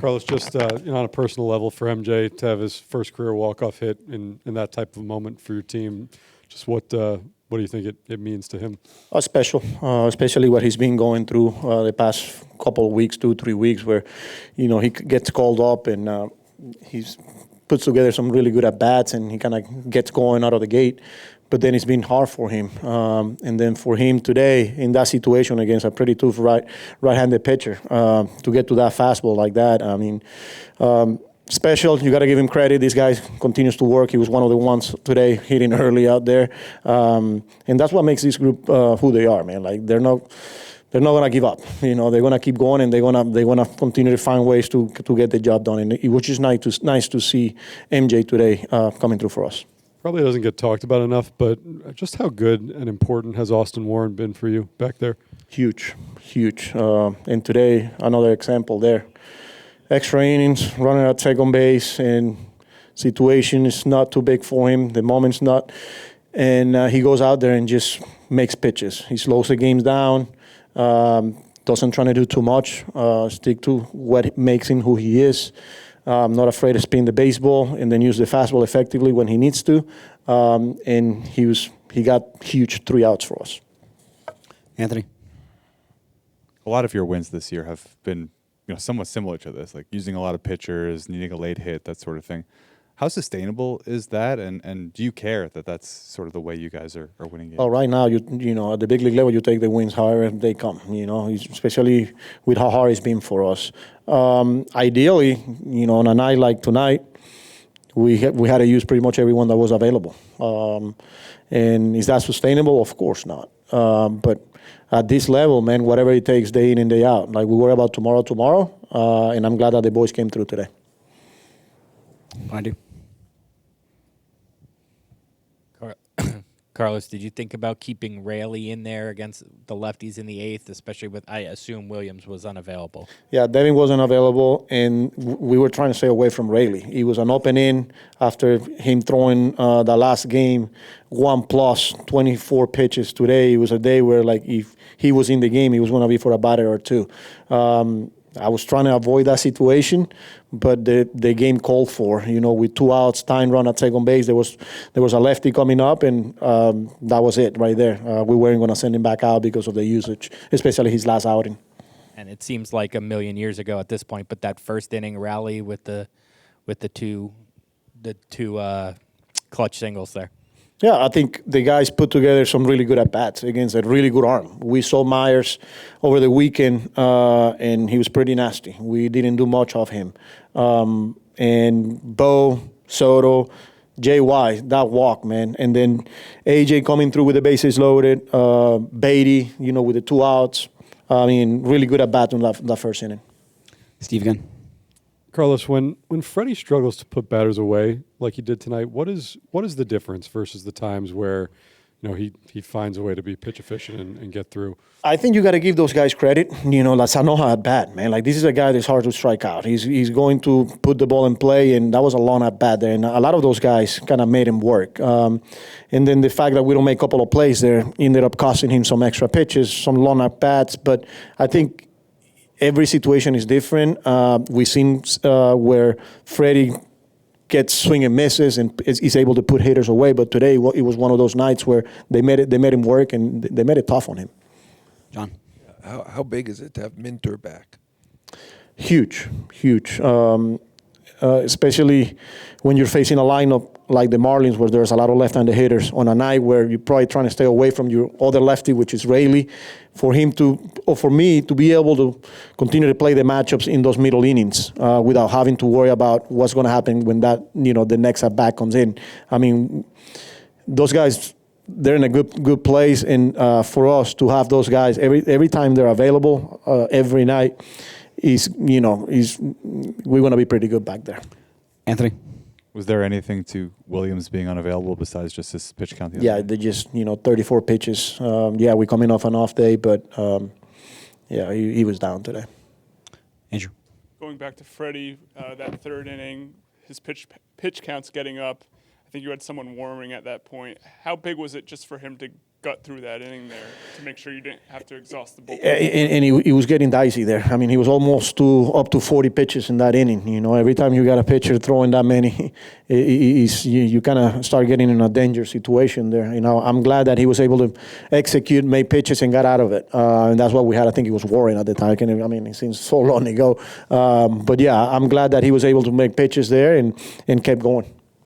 Carlos, just on a personal level for MJ to have his first career walk-off hit in that type of moment for your team, just what do you think it means to him? Special, especially what he's been going through the past couple of weeks, 2-3 weeks, where he gets called up and he's puts together some really good at bats and he kind of gets going out of the gate. But then it's been hard for him, and then for him today in that situation against a pretty tough right-handed pitcher to get to that fastball like that. I mean. Special, you got to give him credit. This guy continues to work. He was one of the ones today hitting early out there, and that's what makes this group who they are, man. Like they're not gonna give up. They're gonna keep going, and they're gonna continue to find ways to get the job done. And it was just nice to see MJ today coming through for us. Probably doesn't get talked about enough, but just how good and important has Austin Warren been for you back there? Huge. And today another example there. Extra innings, running at second base, and situation is not too big for him. The moment's not. And he goes out there and just makes pitches. He slows the games down, doesn't try to do too much, stick to what makes him who he is. Not afraid to spin the baseball and then use the fastball effectively when he needs to. And he got huge 3 outs for us. Anthony? A lot of your wins this year have been somewhat similar to this, like using a lot of pitchers, needing a late hit, that sort of thing. How sustainable is that, and do you care that that's sort of the way you guys are winning games? Oh, right now, you know, at the big league level, you take the wins however they come, especially with how hard it's been for us. Ideally, on a night like tonight, we had to use pretty much everyone that was available. And is that sustainable? Of course not. But at this level, man, whatever it takes day in and day out. Like we worry about tomorrow, and I'm glad that the boys came through today. Andy? Carlos, did you think about keeping Raley in there against the lefties in the 8th, especially with, I assume Williams was unavailable? Yeah, Devin wasn't available, and we were trying to stay away from Raley. He was an open in after him throwing the last game 1+ 24 pitches. Today it was a day where, like, if he was in the game, he was going to be for a batter or two. I was trying to avoid that situation, but the game called for, with 2 outs, tying run at second base. There was a lefty coming up, and that was it right there. We weren't going to send him back out because of the usage, especially his last outing. And it seems like a million years ago at this point, but that first inning rally with the two clutch singles there. Yeah, I think the guys put together some really good at-bats against a really good arm. We saw Myers over the weekend, and he was pretty nasty. We didn't do much of him. And Bo, Soto, J.Y., that walk, man. And then A.J. coming through with the bases loaded, Beatty, with the 2 outs. I mean, really good at-bat in that first inning. Steve again. Carlos, when Freddy struggles to put batters away like he did tonight, what is the difference versus the times where he finds a way to be pitch efficient and get through? I think you got to give those guys credit. La Sanoja at bat, man. Like, this is a guy that's hard to strike out. He's going to put the ball in play, and that was a long at bat there. And a lot of those guys kind of made him work. And then the fact that we don't make a couple of plays there ended up costing him some extra pitches, some long at bats. But I think every situation is different. We've seen where Freddy gets swing and misses and is able to put hitters away. But today it was one of those nights where they made him work, and they made it tough on him. John? How big is it to have Minter back? Huge. Especially when you're facing a lineup like the Marlins, where there's a lot of left-handed hitters, on a night where you're probably trying to stay away from your other lefty, which is Raley. For me to be able to continue to play the matchups in those middle innings without having to worry about what's going to happen when that the next at bat comes in. I mean, those guys, they're in a good place, and for us to have those guys every time they're available, every night, we're going to be pretty good back there. Anthony? Was there anything to Williams being unavailable besides just his pitch count? Yeah, they just 34 pitches. We're coming off an off day, but he was down today. Andrew? Going back to Freddy, that third inning, his pitch count's getting up. I think you had someone warming at that point. How big was it just for him to gut through that inning there to make sure you didn't have to exhaust the bullpen? And he was getting dicey there. I mean, he was almost up to 40 pitches in that inning. You know, every time you got a pitcher throwing that many, you kind of start getting in a danger situation there. You know, I'm glad that he was able to execute, make pitches, and got out of it. And that's what we had. I think he was worrying at the time. I mean, it seems so long ago. But yeah, I'm glad that he was able to make pitches there and kept going.